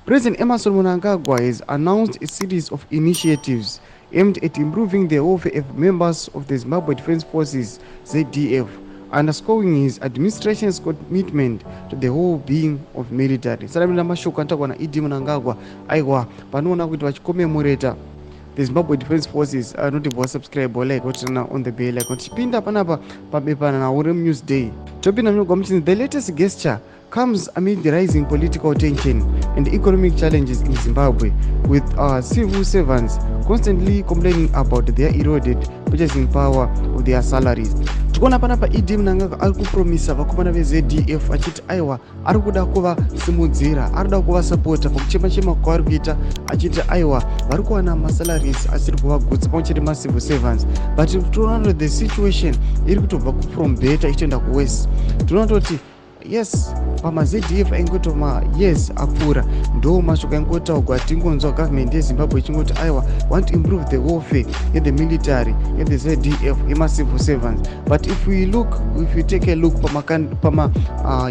President Emerson Mnangagwa has announced a series of initiatives aimed at improving the welfare of members of the Zimbabwe Defense Forces (ZDF), underscoring his administration's commitment to the well-being of military. Saramira mashoko anotaurwa naED Mnangagwa aiwa panoona kuti vachikomemoreta the Zimbabwe Defense Forces anotibva wasubscribe like wotirana on the bell icon. Tichipinda panapa pabepana nauri Newsday topinda munogwa muchinzi the latest gesture comes amid the rising political tension and economic challenges in Zimbabwe, with civil servants constantly complaining about their eroded purchasing power of their salaries. Tikuona panapa ED Mnangagwa ari kupromisa vakomana veZDF achiti aiwa ari kuda kuvasimudzira, ari kuda kuvasapota pakuchema-chema kwavari kuita, achiti aiwa vari kuwana masalaries asiri kuvagutsa pamwechete macivil servants. But tinoona kuti the situation iri kutobva from better ichienda kuworse. Tinoona kuti yes, pamaZDF aingotoma yes apfuura ndo mashoko aingotaurwa tingonzwa government yeZimbabwe ichingoti aiwa want to improve the welfare the military the ZDF civil servants. But if we take a look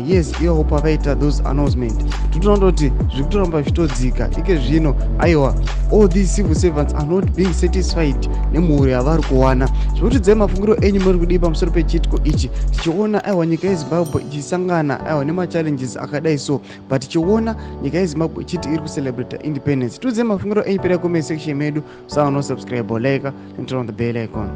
yes ivo pavaita those announcement tinoona kuti zviri kutoramba zvitodzika ike zvino aiwa all these civil servants are not being satisfied nemhuri yavari kuwana. Zvinotidze mafungiro enyu muri kudii pamusoro pechitiko ichi tichiona aiwa nyika yeZimbabwe ichisangana aiwa nemachallenges akadai so, but tichiona nyika yeZimbabwe ichiti iri kucelebrate independence. Tudze mafungiro enyu pera comment section medu, usawa no subscribe like and turn on the bell icon.